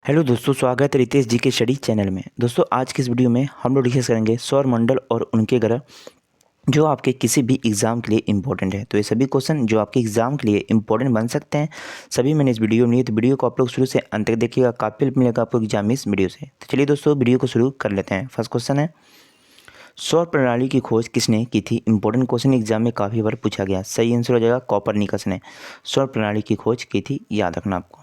Hello दोस्तों, स्वागत है रितेश जी के स्टडी चैनल में। दोस्तों, आज की इस वीडियो में हम लोग डिस्कस करेंगे सौर मंडल और उनके ग्रह जो आपके किसी भी एग्जाम के लिए इंपॉर्टेंट है। तो ये सभी क्वेश्चन जो आपके एग्जाम के लिए इंपॉर्टेंट बन सकते हैं, सभी मैंने इस वीडियो में लिए। तो वीडियो को आप लोग शुरू से अंत तक देखिएगा, काफी हेल्प मिलेगा आपको एग्जाम में इस वीडियो से। तो चलिए दोस्तों, वीडियो को शुरू कर लेते हैं। फर्स्ट क्वेश्चन है, सौर प्रणाली की खोज किसने की थी? इंपॉर्टेंट क्वेश्चन एग्जाम में काफ़ी बार पूछा गया। सही आंसर हो जाएगा कॉपरनिकस ने सौर प्रणाली की खोज की थी, याद रखना आपको।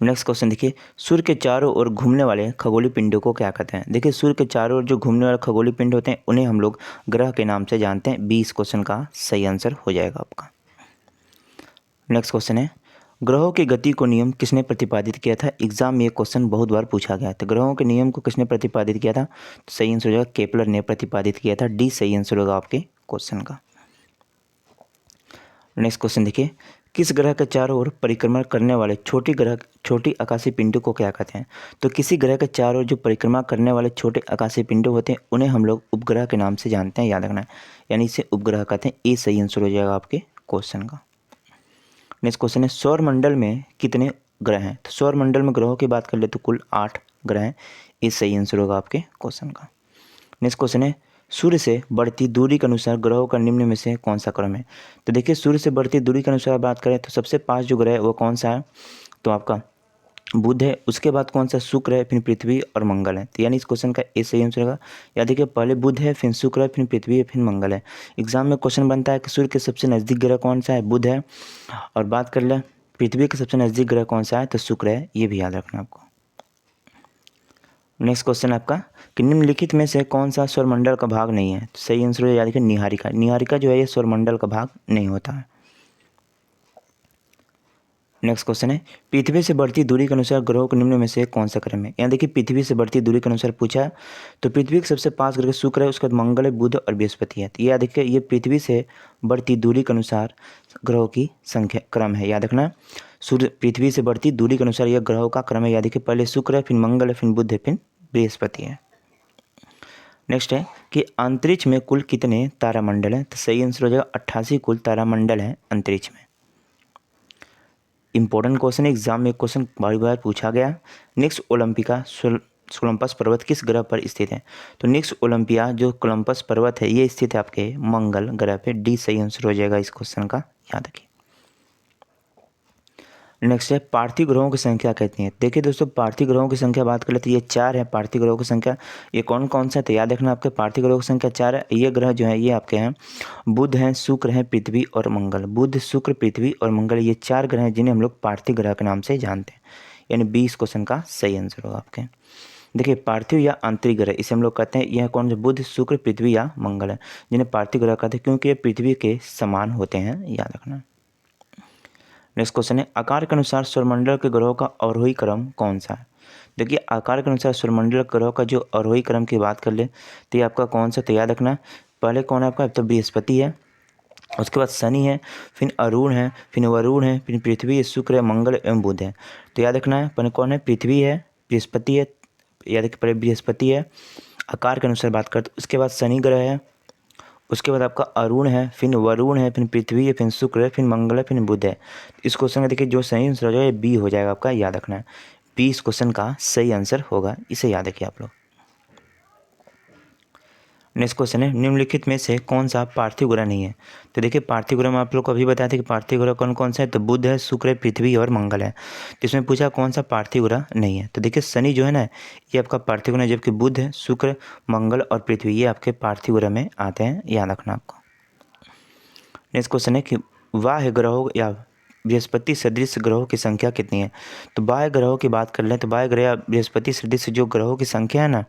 नेक्स्ट क्वेश्चन देखिए, सूर्य के चारों ओर घूमने वाले खगोलीय पिंडों को क्या कहते हैं? देखिए, सूर्य के चारों ओर जो घूमने वाले खगोलीय पिंड होते हैं उन्हें हम लोग ग्रह के नाम से जानते हैं। 20 क्वेश्चन का सही आंसर हो जाएगा आपका। नेक्स्ट क्वेश्चन है, ग्रहों की गति को नियम किसने प्रतिपादित किया था? एग्जाम में ये क्वेश्चन बहुत बार पूछा गया। तो ग्रहों के नियम को किसने प्रतिपादित किया था? तो सही आंसर हो जाएगा केपलर ने प्रतिपादित किया था। डी सही आंसर होगा आपके क्वेश्चन का। नेक्स्ट क्वेश्चन देखिए, किस ग्रह के चारों ओर परिक्रमा करने वाले छोटी आकाशीय पिंडों को क्या कहते हैं? तो किसी ग्रह के चारों ओर जो परिक्रमा करने वाले छोटे आकाशीय पिंडों होते हैं उन्हें हम लोग उपग्रह के नाम से जानते हैं, याद रखना है। यानी इसे उपग्रह कहते हैं। ए सही आंसर हो जाएगा आपके क्वेश्चन का। नेक्स्ट क्वेश्चन है, सौर मंडल में कितने ग्रह हैं? तो सौर मंडल में ग्रहों की बात कर ले तो कुल 8 ग्रह हैं। ये सही आंसर होगा आपके क्वेश्चन का। नेक्स्ट क्वेश्चन है, सूर्य से बढ़ती दूरी के अनुसार ग्रहों का निम्न में से कौन सा क्रम है? तो देखिए, सूर्य से बढ़ती दूरी के अनुसार बात करें तो सबसे पास जो ग्रह है वो कौन सा है? तो आपका बुध है। उसके बाद कौन सा? शुक्र है, फिर पृथ्वी और मंगल है। तो यानी इस क्वेश्चन का ए सही आंसर होगा। या देखिए, पहले बुध है, फिर शुक्र है, फिर पृथ्वी है, फिर मंगल है। एग्जाम में क्वेश्चन बनता है कि सूर्य के सबसे नज़दीक ग्रह कौन सा है? बुध है। और बात कर ले पृथ्वी के सबसे नज़दीक ग्रह कौन सा है? तो शुक्र है। ये भी याद रखना आपको। नेक्स्ट क्वेश्चन आपका, कि निम्नलिखित में से कौन सा सौरमंडल का भाग नहीं है? तो सही आंसर है याद रखिए निहारिका। निहारिका जो है ये सौरमंडल का भाग नहीं होता है। नेक्स्ट क्वेश्चन है, पृथ्वी से बढ़ती दूरी के अनुसार ग्रहों के निम्न में से कौन सा क्रम है? यहाँ देखिए, पृथ्वी से बढ़ती दूरी के अनुसार पूछा है। तो पृथ्वी के सबसे पास ग्रह शुक्र है, उसके बाद मंगल है, बुध और बृहस्पति है। तो ये याद रखिए, ये पृथ्वी से बढ़ती दूरी के अनुसार ग्रहों की संख्या क्रम है, याद रखना। सूर्य पृथ्वी से बढ़ती दूरी के अनुसार यह ग्रहों का क्रम है। याद रखिए, पहले शुक्र है, फिर मंगल है, फिर बुध है, फिर बृहस्पति है। नेक्स्ट है कि अंतरिक्ष में कुल कितने तारामंडल हैं? तो सही आंसर हो जाएगा 88 कुल तारामंडल हैं अंतरिक्ष में। इंपॉर्टेंट क्वेश्चन है, एग्जाम में क्वेश्चन बार बार पूछा गया। नेक्स्ट ओलंपिका कोलंबस पर्वत किस ग्रह पर स्थित है? तो नेक्स्ट ओलंपिया जो कोलंबस पर्वत है ये स्थित है आपके मंगल ग्रह पे। डी सही आंसर हो जाएगा इस क्वेश्चन का, याद रखिए। नेक्स्ट है, पार्थिव ग्रहों की संख्या कहती है। देखिए दोस्तों, पार्थिव ग्रहों की संख्या बात कर लेते हैं, ये 4 है पार्थिव ग्रहों की संख्या। ये कौन कौन सा है? तो याद रखना, आपके पार्थिव ग्रहों की संख्या 4 है। ये ग्रह जो है ये आपके हैं बुध हैं, शुक्र हैं, पृथ्वी और मंगल। बुध, शुक्र, पृथ्वी और मंगल, ये 4 ग्रह हैं जिन्हें हम लोग पार्थिव ग्रह के नाम से जानते हैं। यानी 20 क्वेश्चन का सही आंसर होगा आपके। देखिए, पार्थिव या आंतरिक ग्रह इसे हम लोग कहते हैं, यह कौन से? बुध, शुक्र, पृथ्वी या मंगल है, जिन्हें पार्थिव ग्रह कहते हैं क्योंकि ये पृथ्वी के समान होते हैं, याद रखना। नेक्स्ट क्वेश्चन है, आकार के अनुसार सौरमंडल के ग्रहों का अवरोही क्रम कौन सा है? देखिए, आकार के अनुसार सौरमंडल ग्रहों का जो अवरोही क्रम की बात कर ले तो ये आपका कौन सा? तो याद रखना, पहले कौन है आपका? तो बृहस्पति है, उसके बाद शनि है, फिर अरुण है, फिर वरुण है, फिर पृथ्वी है, शुक्र है, मंगल एवं बुध है। तो याद रखना है, पहले कौन है? पृथ्वी है, बृहस्पति है। याद रखिए, पहले बृहस्पति है आकार के अनुसार बात करते, उसके बाद शनि ग्रह है, उसके बाद आपका अरुण है, फिर वरुण है, फिर पृथ्वी है, फिर शुक्र है, फिर मंगल है, फिर बुध है। इस क्वेश्चन का देखिए जो सही आंसर हो जाएगा बी हो जाएगा आपका, याद रखना है। बी इस क्वेश्चन का सही आंसर होगा, इसे याद रखिए आप लोग। नेक्स्ट क्वेश्चन है, निम्नलिखित में से कौन सा पार्थिव ग्रह नहीं है? तो देखिए, पार्थिव ग्रह में आप लोग को अभी बताया था कि पार्थिव ग्रह कौन कौन सा है। तो बुध है, शुक्र है, पृथ्वी और मंगल है। तो इसमें पूछा कौन सा पार्थिव ग्रह नहीं है। तो देखिए, शनि जो है ना ये आपका पार्थिव ग्रह है, जबकि बुध है, शुक्र, मंगल और पृथ्वी ये आपके पार्थिव ग्रह में आते हैं, याद रखना आपको। नेक्स्ट क्वेश्चन है कि बाह्य ग्रहों या बृहस्पति सदृश ग्रहों की संख्या कितनी है? तो बाह्य ग्रहों की बात कर लें तो बाह्य ग्रह या बृहस्पति सदृश जो ग्रहों की संख्या है ना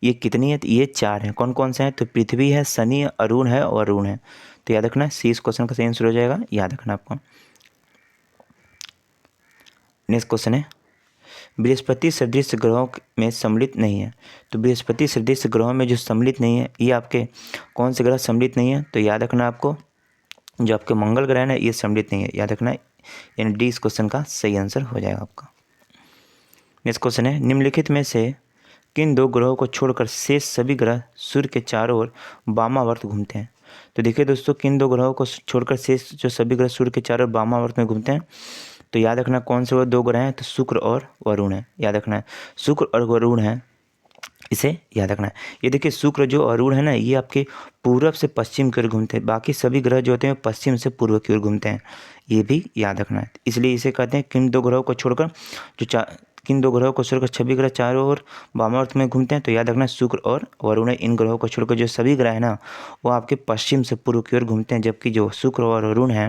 ये कितनी है? तो ये 4 है। कौन कौन से हैं? तो पृथ्वी है, शनि, अरुण है और वरुण है। तो याद रखना, सी इस क्वेश्चन का सही आंसर हो जाएगा, याद रखना आपको। नेक्स्ट क्वेश्चन है, बृहस्पति सदृश ग्रहों में सम्मिलित नहीं है। तो बृहस्पति सदृश ग्रहों में जो सम्मिलित नहीं है ये आपके कौन से ग्रह सम्मिलित नहीं है? तो याद रखना आपको, जो आपके मंगल ग्रह है ना ये सम्मिलित नहीं है, याद रखना है। यानी डी इस क्वेश्चन का सही आंसर हो जाएगा आपका। नेक्स्ट क्वेश्चन है, निम्नलिखित में से किन 2 ग्रहों को छोड़कर शेष सभी ग्रह सूर्य के चारों ओर वामावर्त घूमते हैं? तो देखिए दोस्तों, किन 2 ग्रहों को छोड़कर शेष जो सभी ग्रह सूर्य के चारों ओर वामावर्त में घूमते हैं? तो याद रखना कौन से वो 2 ग्रह हैं, तो शुक्र और वरुण है, याद रखना है शुक्र और वरुण है, इसे याद रखना है। ये देखिए शुक्र जो अरुण है ना, ये आपके पूरब से पश्चिम की ओर घूमते हैं, बाकी सभी ग्रह जो होते हैं पश्चिम से पूर्व की ओर घूमते हैं, ये भी याद रखना है। इसलिए इसे कहते हैं किन 2 ग्रहों को छोड़कर किन 2 ग्रहों को छोड़कर सभी ग्रह चारों ओर वामावर्त में घूमते हैं, तो याद रखना शुक्र और वरुण। इन ग्रहों को छोड़कर जो सभी ग्रह है ना, वो आपके पश्चिम से पूर्व की ओर घूमते हैं, जबकि जो शुक्र और वरुण है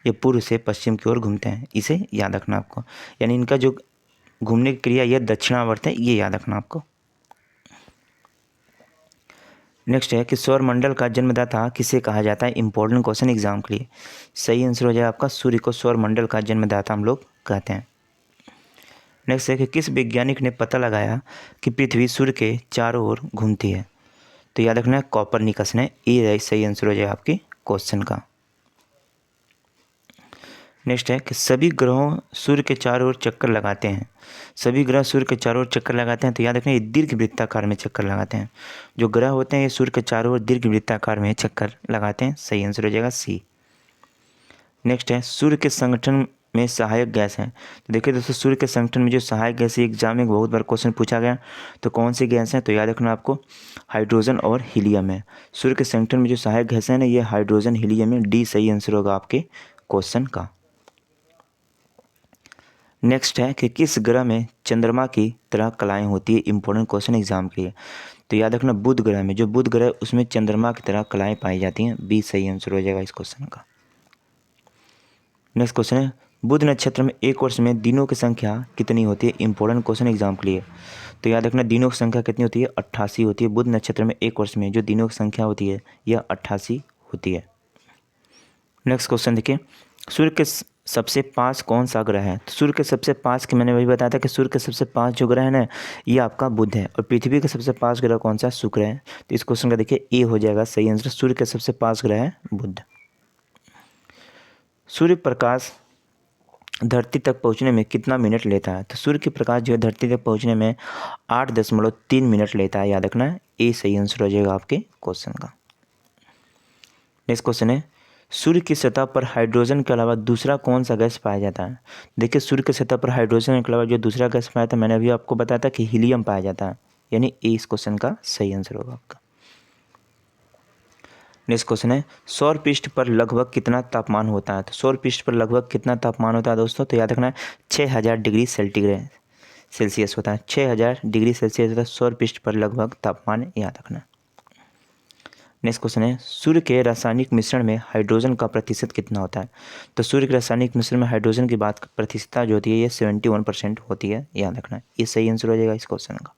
ये पूर्व से पश्चिम की ओर घूमते हैं, इसे याद रखना आपको। यानी इनका जो घूमने की क्रिया यह दक्षिणावर्त है, ये याद रखना आपको। नेक्स्ट है कि सौरमंडल का जन्मदाता किसे कहा जाता है, इंपॉर्टेंट क्वेश्चन एग्जाम के लिए। सही आंसर हो जाए आपका सूर्य को सौरमंडल का जन्मदाता हम लोग कहते हैं। नेक्स्ट है कि किस वैज्ञानिक ने पता लगाया कि पृथ्वी सूर्य के चारों ओर घूमती है, तो याद रखना है कॉपरनिकस ने। ये सही आंसर हो जाए आपकी क्वेश्चन का। नेक्स्ट है कि सभी ग्रहों सूर्य के चारों ओर चक्कर लगाते हैं, सभी ग्रह सूर्य के चारों ओर चक्कर लगाते हैं, तो याद रखना ये दीर्घ वृत्ताकार में चक्कर लगाते हैं। जो ग्रह होते हैं ये सूर्य के चारों ओर दीर्घ वृत्ताकार में चक्कर लगाते हैं, सही आंसर हो जाएगा सी। नेक्स्ट है सूर्य के संगठन में सहायक गैस है, तो देखिए दोस्तों सूर्य के संगठन में जो सहायक गैस है, एग्जाम में बहुत बार क्वेश्चन पूछा गया, तो कौन सी गैस है, तो याद रखना आपको हाइड्रोजन और हीलियम है। सूर्य के संगठन में जो सहायक गैस है ना, ये हाइड्रोजन हीलियम है, डी सही आंसर होगा आपके क्वेश्चन का। नेक्स्ट है कि किस ग्रह में चंद्रमा की तरह कलाएं होती है, इंपॉर्टेंट क्वेश्चन एग्जाम के लिए, तो याद रखना बुध ग्रह में, जो बुध ग्रह है उसमें चंद्रमा की तरह कलाएं पाई जाती हैं, बी सही आंसर हो जाएगा इस क्वेश्चन का। नेक्स्ट क्वेश्चन है बुध नक्षत्र में एक वर्ष में दिनों की संख्या कितनी होती है, इंपॉर्टेंट क्वेश्चन एग्जाम के लिए, तो याद रखना दिनों की संख्या कितनी होती है, 88 होती है। बुध नक्षत्र में एक वर्ष में जो दिनों की संख्या होती है यह 88 होती है। नेक्स्ट क्वेश्चन देखिए सूर्य के सबसे पास कौन सा ग्रह है, तो सूर्य के सबसे पास के मैंने वही बताया था कि सूर्य के सबसे पास जो ग्रह है ना, ये आपका बुध है, और पृथ्वी के सबसे पास ग्रह कौन सा, शुक्र है। तो इस क्वेश्चन का देखिए ए हो जाएगा सही आंसर, सूर्य के सबसे पास ग्रह है बुध। सूर्य प्रकाश धरती तक पहुंचने में कितना मिनट लेता है, तो सूर्य की प्रकाश जो है धरती तक पहुंचने में 8.3 मिनट लेता है, याद रखना है ए सही आंसर हो जाएगा आपके क्वेश्चन का। नेक्स्ट क्वेश्चन है सूर्य की सतह पर हाइड्रोजन के अलावा दूसरा कौन सा गैस पाया जाता है, देखिए सूर्य की सतह पर हाइड्रोजन के अलावा जो दूसरा गैस पाया था, मैंने अभी आपको बताया था कि हीलियम पाया जाता है, यानी ए इस क्वेश्चन का सही आंसर होगा आपका। नेक्स्ट क्वेश्चन है सौर पृष्ठ पर लगभग कितना तापमान होता है, तो सौर पृष्ठ पर लगभग कितना तापमान होता है दोस्तों, तो याद रखना है 6000 डिग्री सेल्सियस होता है, 6000 डिग्री सेल्सियस होता है सौर पृष्ठ पर लगभग तापमान, याद रखना। नेक्स्ट क्वेश्चन है सूर्य के रासायनिक मिश्रण में हाइड्रोजन का प्रतिशत कितना होता है, तो सूर्य के रासायनिक मिश्रण में हाइड्रोजन की बात प्रतिशतता जो होती है ये 71% होती है, याद रखना है ये सही आंसर हो जाएगा इस क्वेश्चन का।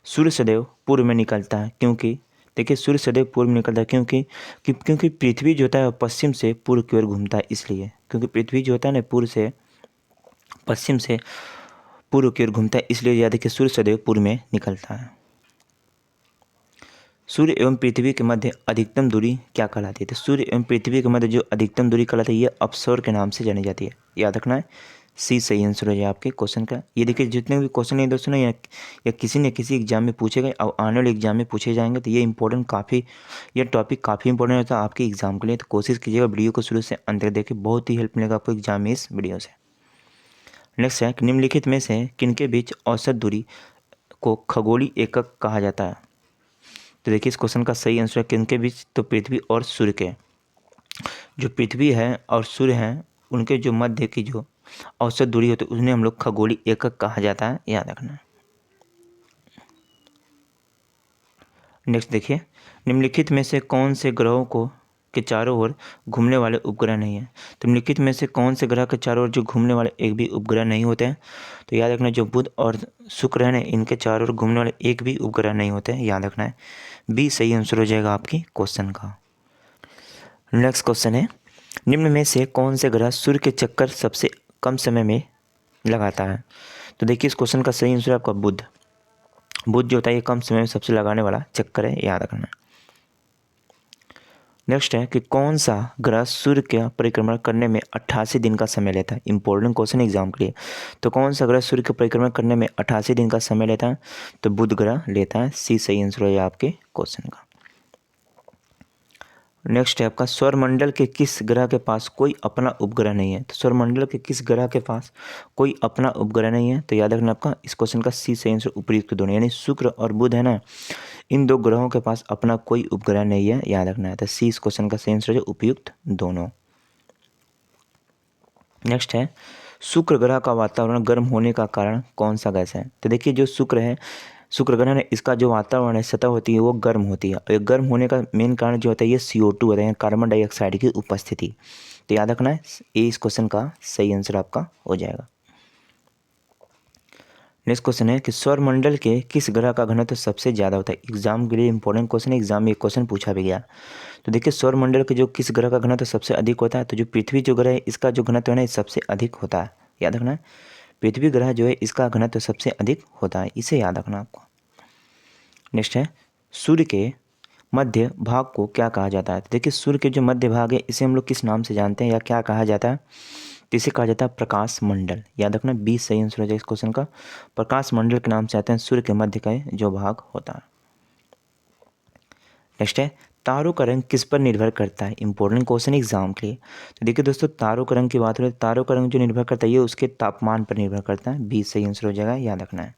सूर्य सदैव पूर्व में निकलता है क्योंकि, देखिए सूर्य सदैव पूर्व में निकलता है क्योंकि पृथ्वी जो होता है पश्चिम से पूर्व की ओर घूमता है, इसलिए क्योंकि पृथ्वी जो होता है ना पूर्व से पश्चिम से पूर्व की ओर घूमता है, इसलिए याद है कि सूर्य सदैव पूर्व में निकलता है। सूर्य एवं पृथ्वी के मध्य अधिकतम दूरी क्या कहलाती है, तो सूर्य एवं पृथ्वी के मध्य जो अधिकतम दूरी कहलाती है ये अपसौर के नाम से जानी जाती है, याद रखना है सी सही आंसर हो जाए आपके क्वेश्चन का। ये देखिए जितने भी क्वेश्चन है दोस्तों ना या किसी न किसी एग्जाम में पूछे गए और आने वाले एग्जाम में पूछे जाएंगे, तो ये इंपॉर्टेंट काफ़ी, ये टॉपिक काफ़ी इंपॉर्टेंट होता है आपके एग्जाम के लिए, तो कोशिश कीजिएगा वीडियो को शुरू से अंत तक देखिए, बहुत ही हेल्प मिलेगा आपको एग्जाम में इस वीडियो से। नेक्स्ट है निम्नलिखित में से किनके बीच औसत दूरी को खगोलीय एकक कहा जाता है, तो देखिए इस क्वेश्चन का सही आंसर है किनके बीच, तो पृथ्वी और सूर्य के, जो पृथ्वी है और सूर्य हैं उनके जो मध्य की जो औसत दूरी होती है उन्हें हम लोग खगोलीय एकक कहा जाता है, याद रखना। नेक्स्ट देखिए निम्नलिखित में से कौन से ग्रहों को के चारों ओर घूमने वाले उपग्रह नहीं है, तो निम्नलिखित में से कौन से ग्रह के चारों ओर जो घूमने वाले एक भी उपग्रह नहीं होते हैं, तो याद रखना जो बुध और शुक्र है ना इनके चारों ओर घूमने वाले एक भी उपग्रह नहीं होते हैं, याद रखना है बी सही आंसर हो जाएगा आपकी क्वेश्चन का। नेक्स्ट क्वेश्चन है निम्न में से कौन से ग्रह सूर्य के चक्कर सबसे कम समय में लगाता है, तो देखिए इस क्वेश्चन का सही आंसर है आपका बुध जो होता है ये कम समय में सबसे लगाने वाला चक्कर है, याद रखना। नेक्स्ट है कि कौन सा ग्रह सूर्य का परिक्रमण करने में 88 दिन का समय लेता है, इंपॉर्टेंट क्वेश्चन एग्जाम के लिए, तो कौन सा ग्रह सूर्य का परिक्रमण करने में 88 दिन का समय लेता है, तो बुध ग्रह लेता है, सी सही आंसर है आपके क्वेश्चन का। नेक्स्ट है आपका सौरमंडल के किस ग्रह के पास कोई अपना उपग्रह नहीं है। तो सौरमंडल के किस ग्रह के पास कोई अपना उपग्रह नहीं है। तो याद रखना आपका इस क्वेश्चन का सी सही आंसर उपयुक्त दोनों, यानी शुक्र और बुध है ना, इन दो ग्रहों के पास अपना कोई उपग्रह नहीं है, याद रखना है। तो सी इस क्वेश्चन का सही आंसर है, उपयुक्त दोनों। नेक्स्ट है शुक्र ग्रह का वातावरण गर्म होने का कारण कौन सा गैस है। तो देखिए जो शुक्र है, शुक्र ग्रह है, इसका जो वातावरण है, सतह होती है वो गर्म होती है, और गर्म होने का मेन कारण जो होता है ये CO2 होता है, कार्बन डाइऑक्साइड की उपस्थिति। तो याद रखना है ये इस क्वेश्चन का सही आंसर आपका हो जाएगा। नेक्स्ट क्वेश्चन है कि सौरमंडल के किस ग्रह का घनत्व सबसे ज़्यादा होता है। एग्जाम के लिए इंपॉर्टेंट क्वेश्चन है, एग्जाम में एक क्वेश्चन पूछा भी गया। तो देखिए सौरमंडल के जो किस ग्रह का घनत्व सबसे अधिक होता है, तो जो पृथ्वी जो ग्रह है इसका जो घनत्व है ना सबसे अधिक होता है, याद रखना है। पृथ्वी ग्रह जो है इसका घनत्व सबसे अधिक होता है, इसे याद रखना आपको। नेक्स्ट है सूर्य के मध्य भाग को क्या कहा जाता है। तो देखिए सूर्य के जो मध्य भाग है इसे हम लोग किस नाम से जानते हैं या क्या कहा जाता है। तो इसे कहा जाता है प्रकाश मंडल, याद रखना 20 सही आंसर हो जाएगा इस क्वेश्चन का। प्रकाश मंडल के नाम से आते हैं सूर्य के मध्य का जो भाग होता है। नेक्स्ट है तारों का रंग किस पर निर्भर करता है। इंपॉर्टेंट क्वेश्चन एग्जाम के लिए। तो देखिए दोस्तों तारों का रंग की बात करें, तारों का रंग जो निर्भर करता है ये उसके तापमान पर निर्भर करता है, 20 सही आंसर हो जाएगा, याद रखना है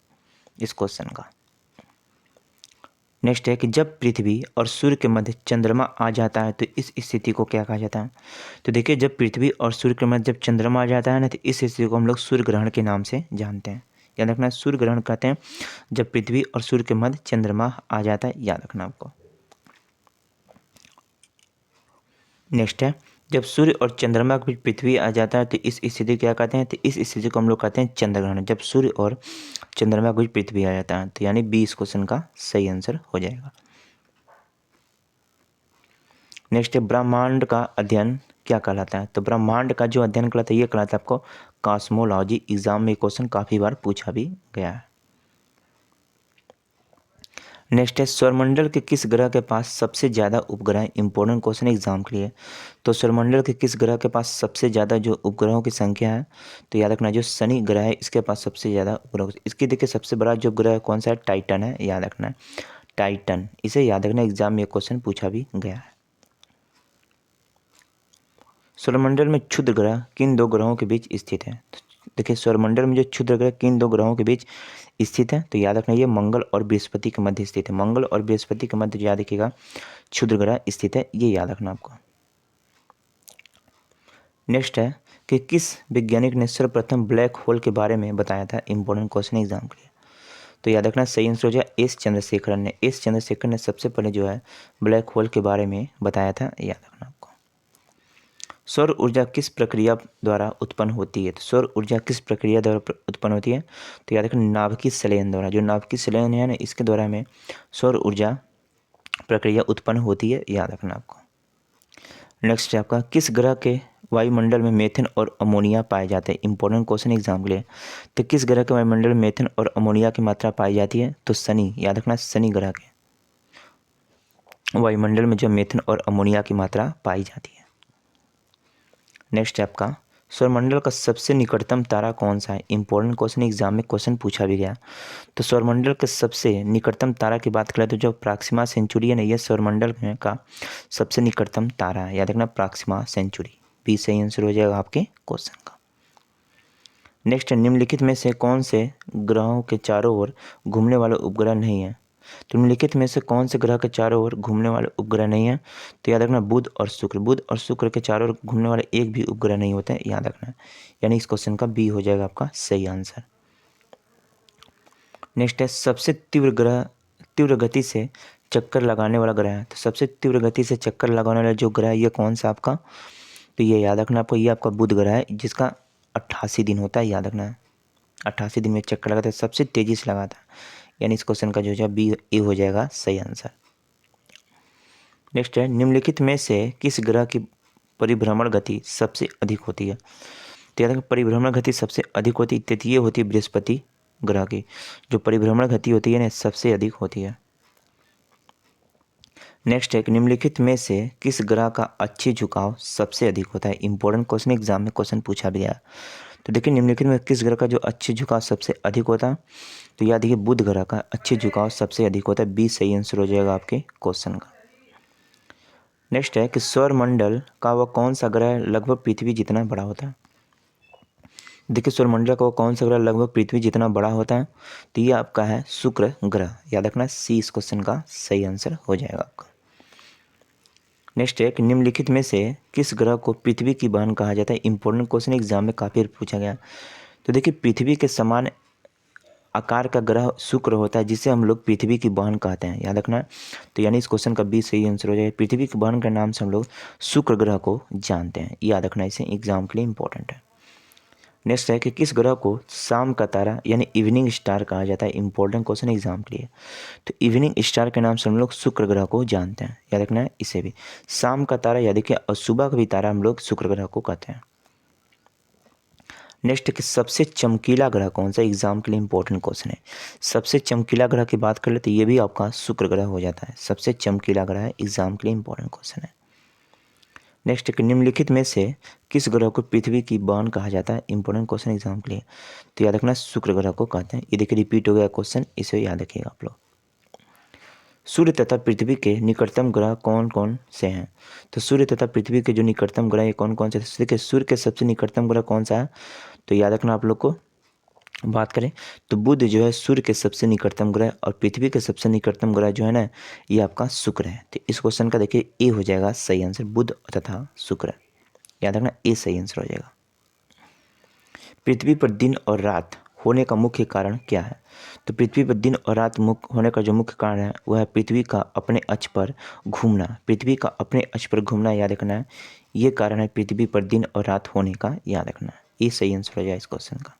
इस क्वेश्चन का। नेक्स्ट है कि जब पृथ्वी और सूर्य के मध्य चंद्रमा आ जाता है तो इस स्थिति को क्या कहा जाता है। तो देखिए जब पृथ्वी और सूर्य के मध्य जब चंद्रमा आ जाता है ना तो इस स्थिति को हम लोग सूर्य ग्रहण के नाम से जानते हैं, याद रखना। सूर्य ग्रहण कहते हैं जब पृथ्वी और सूर्य के मध्य चंद्रमा आ जाता है, याद रखना आपको। नेक्स्ट है जब सूर्य और चंद्रमा के बीच पृथ्वी आ जाता है तो इस स्थिति क्या कहते हैं। तो इस स्थिति को हम लोग कहते हैं चंद्रग्रहण, जब सूर्य और चंद्रमा के बीच पृथ्वी आ जाता है। तो यानी 20 क्वेश्चन का सही आंसर हो जाएगा। नेक्स्ट है ब्रह्मांड का अध्ययन क्या कहलाता है। तो ब्रह्मांड का जो अध्ययन कहलाता है ये कहलाता है आपको कॉस्मोलॉजी। एग्जाम में क्वेश्चन काफ़ी बार पूछा भी गया है। नेक्स्ट है सौरमंडल के किस ग्रह के पास सबसे ज़्यादा उपग्रह। इंपॉर्टेंट क्वेश्चन एग्जाम के लिए। तो सौरमंडल के किस ग्रह के पास सबसे ज़्यादा जो उपग्रहों की संख्या है, तो याद रखना जो शनि ग्रह है इसके पास सबसे ज़्यादा उपग्रह। इसकी देखिए सबसे बड़ा जो ग्रह कौन सा है, टाइटन है, याद रखना है टाइटन, इसे याद रखना एग्जाम में क्वेश्चन पूछा भी गया है। सौरमंडल में क्षुद्र ग्रह किन दो ग्रहों के बीच स्थित है। देखिए सौरमंडल में जो क्षुद्र ग्रह किन दो ग्रहों के बीच स्थित है, तो याद रखना ये मंगल और बृहस्पति के मध्य स्थित है। मंगल और बृहस्पति के मध्य याद रखिएगा क्षुद्र ग्रह स्थित है, ये याद रखना आपको। नेक्स्ट है कि किस वैज्ञानिक ने सर्वप्रथम ब्लैक होल के बारे में बताया था। इंपॉर्टेंट क्वेश्चन एग्जाम के लिए। तो याद रखना सही आंसर हो जाए एस चंद्रशेखरन ने। एस चंद्रशेखर ने सबसे पहले जो है ब्लैक होल के बारे में बताया था, याद रखना आपको। सौर ऊर्जा किस प्रक्रिया द्वारा उत्पन्न होती है। तो सौर ऊर्जा किस प्रक्रिया द्वारा उत्पन्न होती है, तो याद रखना नाभिकीय संलयन द्वारा। जो नाभिकीय संलयन है ना इसके द्वारा में सौर ऊर्जा प्रक्रिया उत्पन्न होती है, याद रखना आपको। नेक्स्ट है आपका किस ग्रह के वायुमंडल में मेथेन और अमोनिया पाए जाते हैं। इंपॉर्टेंट क्वेश्चन एग्जाम के लिए। तो किस ग्रह के वायुमंडल में मेथेन और अमोनिया की मात्रा पाई जाती है, तो शनि, याद रखना शनि ग्रह के वायुमंडल में जो मेथेन और अमोनिया की मात्रा पाई जाती है। नेक्स्ट है आपका सौरमंडल का सबसे निकटतम तारा कौन सा है। इंपॉर्टेंट क्वेश्चन एग्जाम में क्वेश्चन पूछा भी गया। तो सौरमंडल के सबसे निकटतम तारा की बात करें तो जो प्रॉक्सिमा सेंचुरी है ना ये सौरमंडल में का सबसे निकटतम तारा है, याद रखना प्रॉक्सिमा सेंचुरी, भी सही आंसर हो जाएगा आपके क्वेश्चन का। नेक्स्ट है निम्नलिखित में से कौन से ग्रहों के चारों ओर घूमने वाला उपग्रह नहीं है। तो निम्नलिखित में से कौन से ग्रह के चारों ओर घूमने वाले उपग्रह नहीं है, तो याद रखना बुध और शुक्र। बुध और शुक्र के चारों ओर घूमने वाले एक भी उपग्रह नहीं होते हैं, याद रखना। यानी इस क्वेश्चन का बी हो जाएगा आपका सही आंसर। नेक्स्ट है सबसे तीव्र गति से चक्कर लगाने वाला ग्रह है। तो सबसे तीव्र गति से चक्कर लगाने वाला जो ग्रह है ये कौन सा आपका, तो ये याद रखना आपको, ये आपका बुध ग्रह है जिसका 88 दिन होता है, याद रखना है 88 दिन में चक्कर लगाता है, सबसे तेजी से लगाता है। यानी इस क्वेश्चन का जो है बी ए हो जाएगा सही आंसर। नेक्स्ट है निम्नलिखित में से किस ग्रह की परिभ्रमण गति सबसे अधिक होती है। तो याद रखें परिभ्रमण गति सबसे अधिक होती है, तो ये होती है बृहस्पति ग्रह की जो परिभ्रमण गति होती है ना सबसे अधिक होती है। नेक्स्ट है कि निम्नलिखित में से किस ग्रह का अच्छी झुकाव सबसे अधिक होता है। इंपॉर्टेंट क्वेश्चन एग्जाम में क्वेश्चन पूछा भी गया। तो देखिए निम्नलिखित में किस ग्रह का जो अच्छी झुकाव सबसे अधिक होता है, तो याद देखिए बुध ग्रह का अच्छी झुकाव सबसे अधिक होता है, 20 सही आंसर हो जाएगा आपके क्वेश्चन का। नेक्स्ट है कि सौरमंडल का वह कौन सा ग्रह लगभग पृथ्वी जितना बड़ा होता है। देखिए सौरमंडल का वो कौन सा ग्रह लगभग पृथ्वी जितना बड़ा होता है, तो ये आपका है शुक्र ग्रह। याद रखना सी इस क्वेश्चन का सही आंसर हो जाएगा आपका। नेक्स्ट है कि निम्नलिखित में से किस ग्रह को पृथ्वी की बहन कहा जाता है। इंपॉर्टेंट क्वेश्चन एग्जाम में काफ़ी पूछा गया। तो देखिए पृथ्वी के समान आकार का ग्रह शुक्र होता है, जिसे हम लोग पृथ्वी की बहन कहते हैं। याद रखना। तो यानी इस क्वेश्चन का बी सही आंसर हो जाएगा। पृथ्वी की बहन के नाम से हम लोग शुक्र ग्रह को जानते हैं। याद रखना, इसे एग्जाम के लिए इंपॉर्टेंट है। नेक्स्ट है कि किस ग्रह को शाम का तारा यानी इवनिंग स्टार कहा जाता है। इंपॉर्टेंट क्वेश्चन एग्जाम के लिए। तो इवनिंग स्टार के नाम से हम लोग शुक्र ग्रह को जानते हैं। याद रखना है इसे भी, शाम का तारा या देखिए और सुबह का भी तारा हम लोग शुक्र ग्रह को कहते हैं। नेक्स्ट कि सबसे चमकीला ग्रह कौन सा। एग्जाम के लिए इंपॉर्टेंट क्वेश्चन है। सबसे चमकीला ग्रह की बात कर ले तो ये भी आपका शुक्र ग्रह हो जाता है। सबसे चमकीला ग्रह है, एग्जाम के लिए इंपॉर्टेंट क्वेश्चन है। नेक्स्ट कि निम्नलिखित में से किस ग्रह को पृथ्वी की बहन कहा जाता है। इंपॉर्टेंट क्वेश्चन एग्जाम के लिए। तो याद रखना शुक्र ग्रह को कहते हैं। ये देखिए रिपीट हो गया क्वेश्चन, इसे याद रखिएगा आप लोग। सूर्य तथा पृथ्वी के निकटतम ग्रह कौन कौन से हैं। तो सूर्य तथा पृथ्वी के जो निकटतम ग्रह ये कौन कौन से। देखिए सूर्य के सबसे निकटतम ग्रह कौन सा है, तो याद रखना आप लोग को। बात करें तो बुध जो है सूर्य के सबसे निकटतम ग्रह, और पृथ्वी के सबसे निकटतम ग्रह जो है ना ये आपका शुक्र है। तो इस क्वेश्चन का देखिए ए हो जाएगा सही आंसर, बुध तथा शुक्र। याद रखना ए सही आंसर हो जाएगा। पृथ्वी पर दिन और रात होने का मुख्य कारण क्या है। तो पृथ्वी पर दिन और रात होने का जो मुख्य कारण है वह है पृथ्वी का अपने अक्ष पर घूमना। पृथ्वी का अपने अक्ष पर घूमना याद रखना है, ये कारण है पृथ्वी पर दिन और रात होने का। याद रखना है, ये सही आंसर हो जाएगा इस क्वेश्चन का।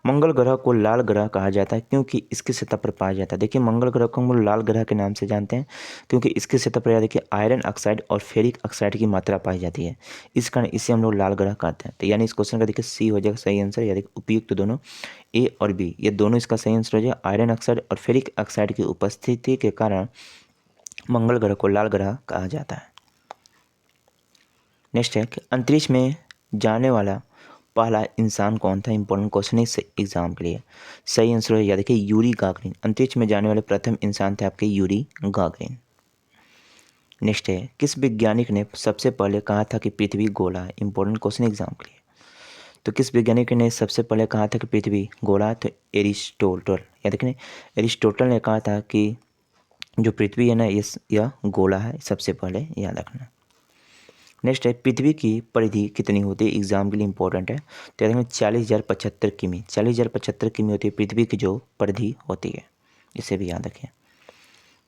मंगल ग्रह को लाल ग्रह कहा जाता है क्योंकि इसकी सतह पर पाया जाता है। देखिए मंगल ग्रह को हम लोग लाल ग्रह के नाम से जानते हैं क्योंकि इसकी सतह पर देखिए आयरन ऑक्साइड और फेरिक ऑक्साइड की मात्रा पाई जाती है, इस कारण इसे हम लोग लाल ग्रह कहते हैं। तो यानी इस क्वेश्चन का देखिए सी हो जाएगा सही आंसर। यानी उपयुक्त तो दोनों ए और बी ये दोनों इसका सही आंसर हो जाएगा। आयरन ऑक्साइड और फेरिक ऑक्साइड की उपस्थिति के कारण मंगल ग्रह को लाल ग्रह कहा जाता है। नेक्स्ट है कि अंतरिक्ष में जाने वाला पहला इंसान कौन था। इंपॉर्टेंट क्वेश्चन है एग्जाम के लिए। सही आंसर है याद रखिए यूरी गागरिन। अंतरिक्ष में जाने वाले प्रथम इंसान थे आपके यूरी गागरिन। नेक्स्ट है किस वैज्ञानिक ने सबसे पहले कहा था कि पृथ्वी गोला है। इंपॉर्टेंट क्वेश्चन एग्जाम के लिए। तो किस वैज्ञानिक ने सबसे पहले कहा था कि पृथ्वी गोला है, तो एरिस्टोटल। याद रखिए एरिस्टोटल ने कहा था कि जो पृथ्वी है ना यह गोला है, सबसे पहले याद रखना। नेक्स्ट है पृथ्वी की परिधि कितनी होती है। एग्जाम के लिए इंपॉर्टेंट है। तो याद रखना 40,075 किमी। 40,075 किमी होती है पृथ्वी की जो परिधि होती है, इसे भी याद रखें।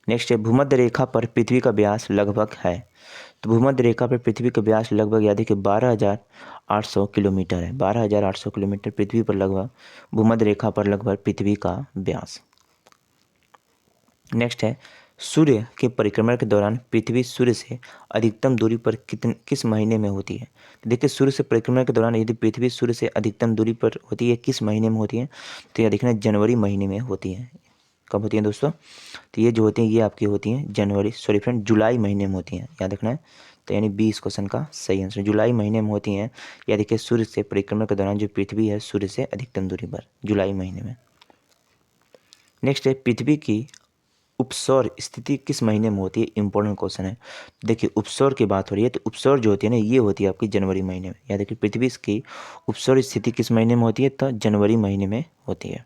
नेक्स्ट है भूमध्य रेखा पर पृथ्वी का व्यास लगभग है। तो भूमध्य रेखा पर पृथ्वी का व्यास लगभग याद रखिए 12,800 किलोमीटर है। 12,800 किलोमीटर पृथ्वी पर लगभग भूमध्य रेखा पर लगभग पृथ्वी का व्यास। नेक्स्ट है सूर्य के परिक्रमण के दौरान पृथ्वी सूर्य से अधिकतम दूरी पर किस महीने में होती है। देखिए सूर्य से परिक्रमण के दौरान यदि पृथ्वी सूर्य से अधिकतम दूरी पर होती है किस महीने में होती है, तो यह देखना जनवरी महीने में होती है। कब होती है दोस्तों, तो ये जो होती हैं ये आपकी होती हैं जनवरी सॉरी फ्रेंड जुलाई महीने में होती हैं। याद रखना है। तो यानी 20 क्वेश्चन का सही आंसर जुलाई महीने में होती हैं। या देखिए सूर्य से परिक्रमण के दौरान जो पृथ्वी है सूर्य से अधिकतम दूरी पर जुलाई महीने में। नेक्स्ट है पृथ्वी की उपसौर स्थिति किस महीने में होती है। इंपॉर्टेंट क्वेश्चन है। देखिए उपसौर की बात हो रही है तो उपसौर जो होती है ना ये होती है आपकी जनवरी महीने में। या देखिए पृथ्वी की उपसौर स्थिति किस महीने में होती है, तो जनवरी महीने में होती है।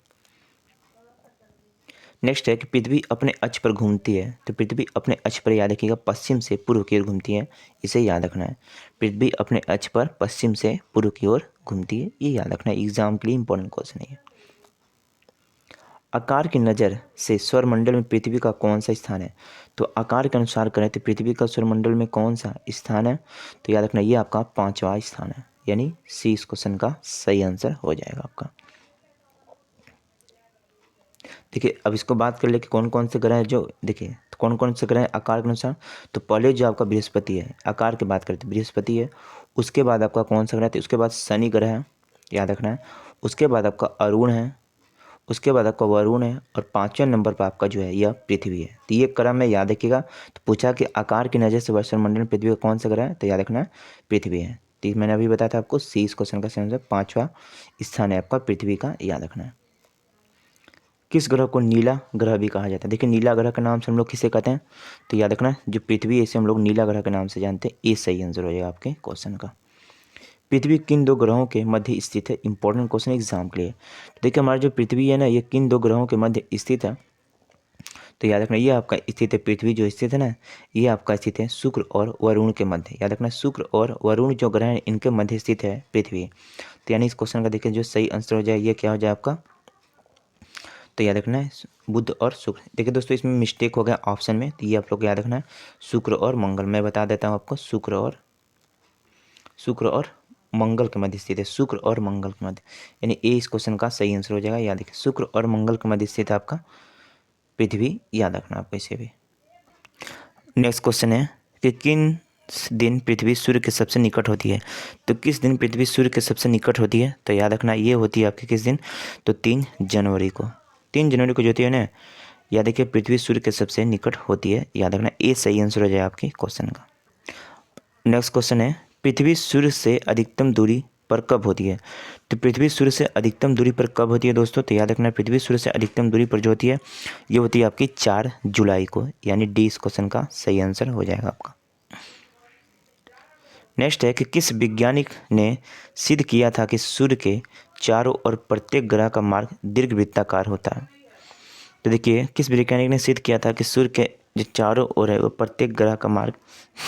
नेक्स्ट है कि पृथ्वी अपने अक्ष पर घूमती है। तो पृथ्वी अपने अक्ष पर याद रखिएगा पश्चिम से पूर्व की ओर घूमती है, इसे याद रखना है। पृथ्वी अपने अक्ष पर पश्चिम से पूर्व की ओर घूमती है, ये याद रखना है। एग्जाम के लिए इंपॉर्टेंट क्वेश्चन है। आकार की नज़र से सौरमंडल में पृथ्वी का कौन सा स्थान है। तो आकार के अनुसार करें तो पृथ्वी का सौरमंडल में कौन सा स्थान है, तो याद रखना ये आपका 5वां स्थान है। यानी सी इस क्वेश्चन का सही आंसर हो जाएगा आपका। देखिए अब इसको बात कर ले कि कौन कौन से ग्रह हैं जो देखिए तो कौन कौन से ग्रह हैं आकार के अनुसार। तो पहले जो आपका बृहस्पति है, आकार की बात करते बृहस्पति है। उसके बाद आपका कौन सा ग्रह है, तो उसके बाद शनि ग्रह है, याद रखना है। उसके बाद आपका अरुण है, उसके बाद आपका वरुण है, और 5वें नंबर पर आपका जो है यह पृथ्वी है। तो ये क्रम में याद रखिएगा। तो पूछा कि आकार की नज़र से सौरमंडल में पृथ्वी का कौन सा ग्रह है, तो याद रखना पृथ्वी है। तो मैंने अभी बताया था आपको सी इस क्वेश्चन का सही आंसर 5वां स्थान है आपका पृथ्वी का, याद रखना है। किस ग्रह को नीला ग्रह भी कहा जाता है? देखिए नीला ग्रह के नाम से हम लोग किसे कहते हैं? तो याद रखना जो पृथ्वी है इसे हम लोग नीला ग्रह के नाम से जानते हैं। ये सही आंसर हो जाएगा आपके क्वेश्चन का। पृथ्वी किन दो ग्रहों के मध्य स्थित है? इंपॉर्टेंट क्वेश्चन एग्जाम के लिए। तो देखिए हमारा जो पृथ्वी है ना ये किन दो ग्रहों के मध्य स्थित है? तो याद रखना ये आपका स्थित है, पृथ्वी जो स्थित है ना ये आपका स्थित है शुक्र और वरुण के मध्य। याद रखना शुक्र और वरुण जो ग्रह हैं इनके मध्य स्थित है पृथ्वी। तो यानी इस क्वेश्चन का देखिए जो सही आंसर हो जाए ये क्या हो जाए आपका? तो याद रखना है बुध और शुक्र। देखिए दोस्तों इसमें मिस्टेक हो गया ऑप्शन में, तो ये आप लोग याद रखना है शुक्र और मंगल। मैं बता देता हूँ आपको शुक्र और मंगल के मध्य स्थित है, शुक्र और मंगल के मध्य, यानी ए इस क्वेश्चन का सही आंसर हो जाएगा। याद रखिए शुक्र और मंगल के मध्य स्थित है आपका पृथ्वी। याद रखना आप इसे भी। नेक्स्ट क्वेश्चन है कि किन दिन पृथ्वी सूर्य के सबसे निकट होती है? तो किस दिन पृथ्वी सूर्य के सबसे निकट होती है? तो याद रखना ये होती है आपके किस दिन? तो 3 जनवरी को। 3 जनवरी को जो होती है ना याद रखिए पृथ्वी सूर्य के सबसे निकट होती है। याद रखना ये सही आंसर हो जाए आपके क्वेश्चन का। नेक्स्ट क्वेश्चन है पृथ्वी सूर्य से अधिकतम दूरी पर कब होती है? तो पृथ्वी सूर्य से अधिकतम दूरी पर कब होती है दोस्तों? तो याद रखना पृथ्वी सूर्य से अधिकतम दूरी पर जो होती है ये होती है आपकी 4 जुलाई को, यानी डी इस क्वेश्चन का सही आंसर हो जाएगा आपका। नेक्स्ट है कि किस वैज्ञानिक ने सिद्ध किया था कि सूर्य के चारों ओर प्रत्येक ग्रह का मार्ग दीर्घवृत्ताकार होता है? तो देखिए किस वैज्ञानिक ने सिद्ध किया था कि सूर्य के जो चारों ओर है वो प्रत्येक ग्रह का मार्ग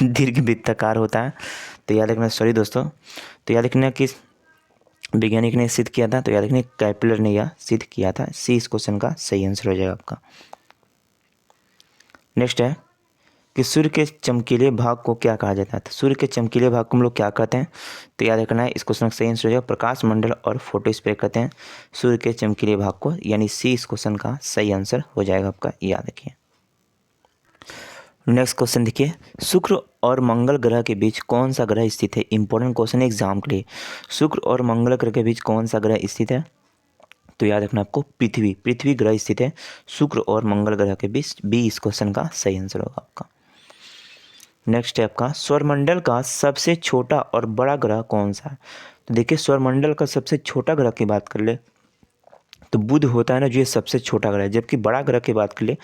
दीर्घवृत्ताकार होता है? तो याद रखना सॉरी दोस्तों, तो याद रखना किस वैज्ञानिक ने सिद्ध किया था? तो याद रखना कैपलर ने यह सिद्ध किया था। सी इस क्वेश्चन का सही आंसर हो जाएगा आपका। नेक्स्ट है कि सूर्य के चमकीले भाग को क्या कहा जाता है? तो सूर्य के चमकीले भाग को हम लोग क्या कहते हैं? तो याद रखना है इस क्वेश्चन का सही आंसर हो जाएगा प्रकाश मंडल और फोटोस्फीयर कहते हैं सूर्य के चमकीले भाग को, यानी सी इस क्वेश्चन का सही आंसर हो जाएगा आपका। याद रखिए। नेक्स्ट क्वेश्चन देखिए शुक्र और मंगल ग्रह के बीच कौन सा ग्रह स्थित है? इंपॉर्टेंट क्वेश्चन है एग्जाम के लिए। शुक्र और मंगल ग्रह के बीच कौन सा ग्रह स्थित है? तो याद रखना आपको पृथ्वी ग्रह स्थित है शुक्र और मंगल ग्रह के बीच। बी इस क्वेश्चन का सही आंसर होगा आपका। नेक्स्ट है आपका सौरमंडल का सबसे छोटा और बड़ा ग्रह कौन सा है? तो देखिए सौरमंडल का सबसे छोटा ग्रह की बात कर ले तो बुध होता है ना जो ये सबसे छोटा ग्रह है, जबकि बड़ा ग्रह की बात कर ले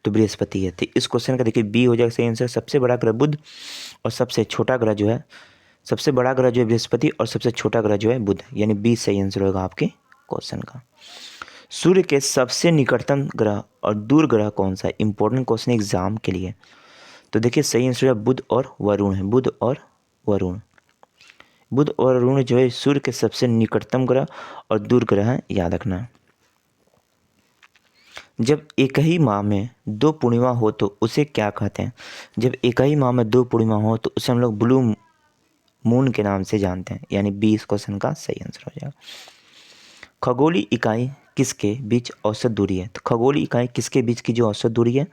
तो बृहस्पति है। तो इस क्वेश्चन का देखिए बी हो जाएगा सही आंसर। सबसे बड़ा ग्रह बुध और सबसे छोटा ग्रह जो है, सबसे बड़ा ग्रह जो है बृहस्पति और सबसे छोटा ग्रह जो है बुध, यानी बी सही आंसर होगा आपके क्वेश्चन का। सूर्य के सबसे निकटतम ग्रह और दूर ग्रह कौन सा है? इंपॉर्टेंट क्वेश्चन एग्जाम के लिए। तो देखिए सही आंसर है बुध और वरुण है। बुध और वरुण जो है सूर्य के सबसे निकटतम ग्रह और दूर ग्रह है। याद रखना जब एक ही माह में 2 पूर्णिमा हो तो उसे क्या कहते हैं? जब एक ही माह में 2 पूर्णिमा हो तो उसे हम लोग ब्लू मून के नाम से जानते हैं, यानी बी इस क्वेश्चन का सही आंसर हो जाएगा। खगोलीय इकाई किसके बीच औसत दूरी है? तो खगोलीय इकाई किसके बीच की जो औसत दूरी है?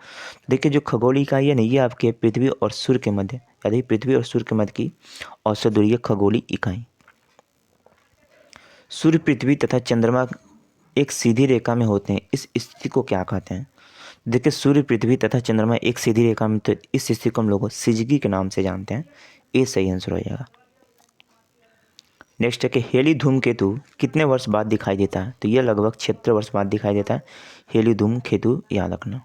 देखिए जो खगोलीय इकाई है ना ये आपके पृथ्वी और सूर्य के मध्य, यानी पृथ्वी और सूर्य के मध्य की औसत दूरी है खगोलीय इकाई। सूर्य पृथ्वी तथा चंद्रमा एक सीधी रेखा में होते हैं, इस स्थिति को क्या कहते हैं? देखिए सूर्य पृथ्वी तथा चंद्रमा एक सीधी रेखा में, तो इस स्थिति को हम लोग सिजगी के नाम से जानते हैं। ये सही आंसर हो जाएगा। नेक्स्ट है कि हेली धूमकेतु कितने वर्ष बाद दिखाई देता है? तो यह लगभग 76 वर्ष बाद दिखाई देता है हेली धूमकेतु। याद रखना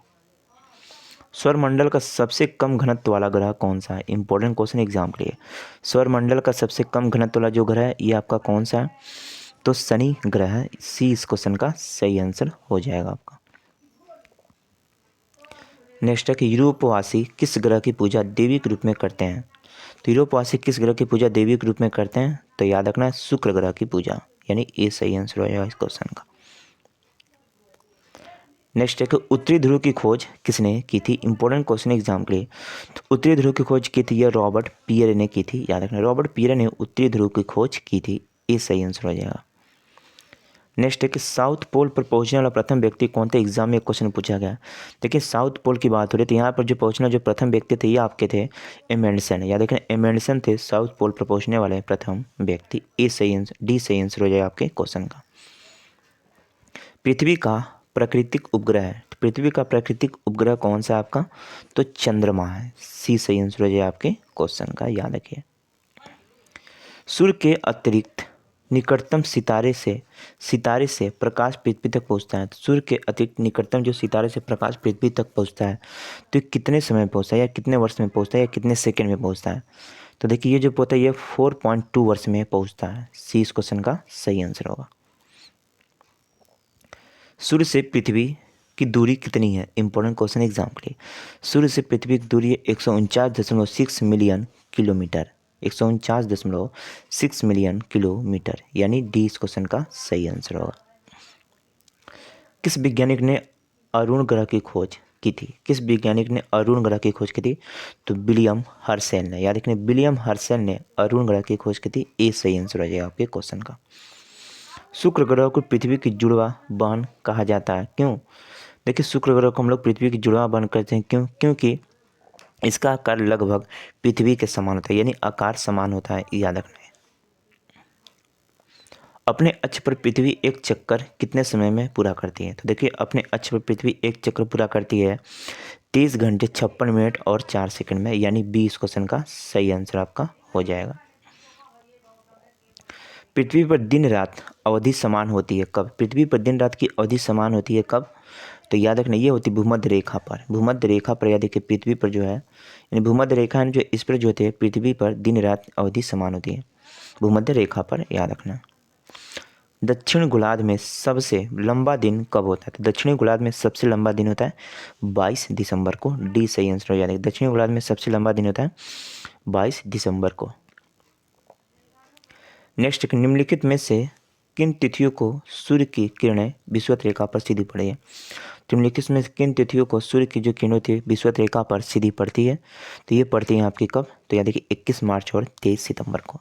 सौरमंडल का सबसे कम घनत्व वाला ग्रह कौन सा है? इंपॉर्टेंट क्वेश्चन एग्जाम के लिए। सौरमंडल का सबसे कम घनत्व वाला जो ग्रह है ये आपका कौन सा है? तो शनि ग्रह है। सी इस क्वेश्चन का सही आंसर हो जाएगा आपका। नेक्स्ट है कि यूरोपवासी किस ग्रह की पूजा देवी के रूप में करते हैं? तो यूरोपवासी किस ग्रह की पूजा देवी के रूप में करते हैं? तो याद रखना है शुक्र ग्रह की पूजा, यानी ये सही आंसर हो जाएगा इस क्वेश्चन का। नेक्स्ट है कि उत्तरी ध्रुव की खोज किसने की थी? इंपॉर्टेंट क्वेश्चन एग्जाम के लिए। तो उत्तरी ध्रुव की खोज की थी यह रॉबर्ट पियर ने की थी। याद रखना रॉबर्ट पियर ने उत्तरी ध्रुव की खोज की थी। ये सही आंसर हो जाएगा। नेक्स्ट है कि साउथ पोल पर पहुंचने वाला प्रथम व्यक्ति कौन थे? एग्जाम में क्वेश्चन पूछा गया। देखिए साउथ पोल की बात हो रही थी, यहाँ पर जो प्रथम व्यक्ति थे ये आपके थे एमेंडसन। याद रखें एमेंडसन थे साउथ पोल पर पहुंचने वाले प्रथम व्यक्ति। ए सही आंसर, डी सही आंसर हो जाएगा आपके क्वेश्चन का। पृथ्वी का प्राकृतिक उपग्रह है, पृथ्वी का प्राकृतिक उपग्रह कौन सा आपका? तो चंद्रमा है। सी सही आंसर हो जाएगा आपके क्वेश्चन का। याद रखिए सूर्य के अतिरिक्त निकटतम सितारे से प्रकाश पृथ्वी तक पहुंचता है, तो सूर्य के अतिरिक्त निकटतम जो सितारे से प्रकाश पृथ्वी तक पहुंचता है तो ये कितने समय में पहुंचता है, या कितने वर्ष में पहुंचता है, या कितने सेकंड में पहुंचता है? तो देखिए ये जो होता है ये 4.2 वर्ष में पहुंचता है। सी इस क्वेश्चन का सही आंसर होगा। सूर्य से पृथ्वी की दूरी कितनी है? इंपॉर्टेंट क्वेश्चन एग्जाम के लिए। सूर्य से पृथ्वी की दूरी 149.6 मिलियन किलोमीटर, 149.6 मिलियन किलोमीटर, यानी डी इस क्वेश्चन का सही आंसर होगा। किस वैज्ञानिक ने अरुण ग्रह की खोज की थी? किस वैज्ञानिक ने अरुण ग्रह की खोज की थी? तो विलियम हर्शेल ने, याद रखना विलियम हर्शेल ने अरुण ग्रह की खोज की थी। ए सही आंसर हो जाएगा आपके क्वेश्चन का। शुक्र ग्रह को पृथ्वी की जुड़वा बहन कहा जाता है, क्यों? देखिए शुक्र ग्रह को हम लोग पृथ्वी की जुड़वा बहन कहते हैं, क्यों? क्योंकि इसका आकार लगभग पृथ्वी के समान होता है, यानी आकार समान होता है, याद रखना है। अपने अक्ष पर पृथ्वी एक चक्कर कितने समय में पूरा करती है? तो देखिए अपने अक्ष पर पृथ्वी एक चक्कर पूरा करती है 30 घंटे 56 मिनट और 4 सेकंड में, यानी बी इस क्वेश्चन का सही आंसर आपका हो जाएगा। पृथ्वी पर दिन रात अवधि समान होती है कब? पृथ्वी पर दिन रात की अवधि समान होती है कब? तो याद रखना ये होती है भूमध्य रेखा पर। भूमध्य रेखा पर याद देखिए पृथ्वी पर जो है, यानी भूमध्य रेखा है जो इस पर जो होती है पृथ्वी पर दिन रात अवधि समान होती है भूमध्य रेखा पर, याद रखना। दक्षिण गोलार्ध में सबसे लंबा दिन कब होता है? तो दक्षिणी गोलार्ध में सबसे लंबा दिन होता है 22 दिसंबर को। डी सही आंसर हो जाएगा। दक्षिणी गोलार्ध में सबसे लंबा दिन होता है 22 दिसंबर को। नेक्स्ट, निम्नलिखित में से किन तिथियों को सूर्य की किरणें विषुवत रेखा पर सीधी पड़ी है? निम्नलिखित में किन तिथियों को सूर्य की जो किरणें थी विषुवत रेखा पर सीधी पड़ती है? तो ये पड़ती है आपकी कब? तो याद रखिए 21 मार्च और 23 सितंबर को,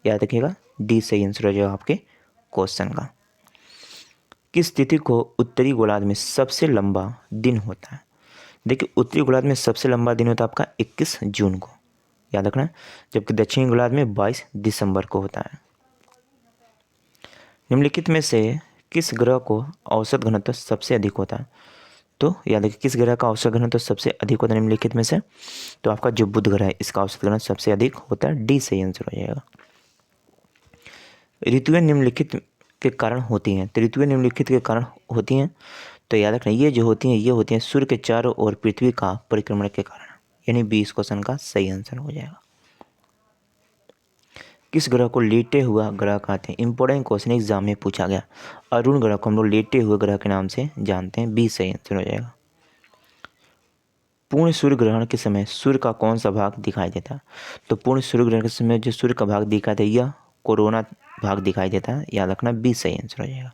याद रखिएगा। डी सही आंसर हो जाएगा आपके क्वेश्चन का। किस तिथि को उत्तरी गोलार्ध में सबसे लंबा दिन होता है? देखिए उत्तरी गोलार्ध में सबसे लंबा दिन होता है आपका 21 जून को, याद रखना, जबकि दक्षिणी गोलार्ध में 22 दिसंबर को होता है। निम्नलिखित में से किस ग्रह को औसत घनत्व सबसे अधिक होता है? तो याद रखिए किस ग्रह का औसत घनत्व सबसे अधिक होता है निम्नलिखित में से? तो आपका जो बुध ग्रह है इसका औसत घनत्व सबसे अधिक होता है। डी सही आंसर हो जाएगा। ऋतुएं निम्नलिखित के कारण होती हैं, तो ऋतुएं निम्नलिखित के कारण होती हैं, तो याद रखना ये जो होती हैं ये होती हैं सूर्य के चारों ओर पृथ्वी का परिक्रमण के कारण, यानी 20 क्वेश्चन का सही आंसर हो जाएगा। किस ग्रह को लेटे हुआ ग्रह कहते हैं? इंपॉर्टेंट क्वेश्चन एग्जाम में पूछा गया। अरुण ग्रह को हम लोग लेटे हुए ग्रह के नाम से जानते हैं। 20 सही आंसर हो जाएगा। पूर्ण सूर्य ग्रहण के समय सूर्य का कौन सा भाग दिखाई देता है? तो पूर्ण सूर्य ग्रहण के समय जो सूर्य का भाग दिखाई देता है यह कोरोना भाग दिखाई देता है, याद रखना। 20 सही आंसर हो जाएगा।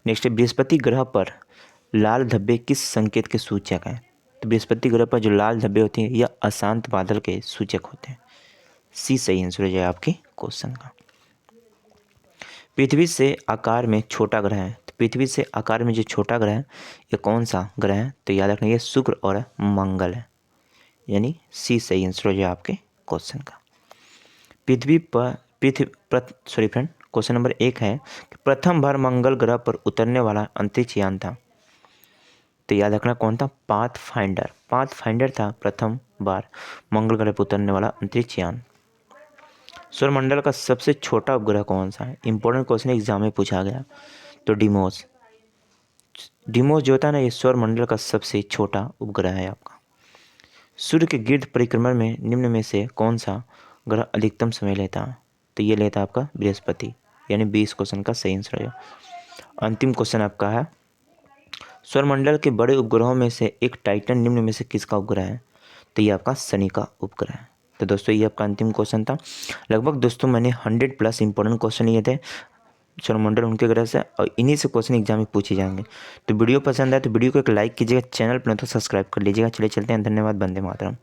नेक्स्ट, बृहस्पति ग्रह पर लाल धब्बे किस संकेत के सूचक हैं? तो बृहस्पति ग्रह पर जो लाल धब्बे होते हैं यह अशांत बादल के सूचक होते हैं। सी सही आंसर हो जाएगा आपके क्वेश्चन का। पृथ्वी से आकार में छोटा ग्रह है, तो पृथ्वी से आकार में जो छोटा ग्रह है ये कौन सा ग्रह है? तो याद रखना ये शुक्र और मंगल है, यानी सी सही आंसर हो जाएगा आपके क्वेश्चन का। क्वेश्चन नंबर 1 है कि प्रथम बार मंगल ग्रह पर उतरने वाला अंतरिक्ष यान था, तो याद रखना कौन था? पाथफाइंडर था प्रथम बार मंगल ग्रह पर उतरने वाला अंतरिक्ष यान। सौरमंडल का सबसे छोटा उपग्रह कौन सा है? इंपॉर्टेंट क्वेश्चन एग्जाम में पूछा गया। तो डिमोस जो होता है ना ये सौरमंडल का सबसे छोटा उपग्रह है आपका। सूर्य के गिर्द परिक्रमण में निम्न में से कौन सा ग्रह अधिकतम समय लेता है? तो ये लेता है आपका बृहस्पति, यानी 20 क्वेश्चन का सही आंसर है। अंतिम क्वेश्चन आपका है सौरमंडल के बड़े उपग्रहों में से एक टाइटन निम्न में से किसका उपग्रह है? तो ये आपका शनि का उपग्रह है। तो दोस्तों ये आपका अंतिम क्वेश्चन था। लगभग दोस्तों मैंने 100+ इंपॉर्टेंट क्वेश्चन लिए थे सौरमंडल उनके ग्रह से, और इन्हीं से क्वेश्चन एग्जाम में पूछे जाएंगे। तो वीडियो पसंद आए तो वीडियो को एक लाइक कीजिएगा, चैनल पर तो सब्सक्राइब कर लीजिएगा। चलिए चलते हैं, धन्यवाद, वंदे मातरम।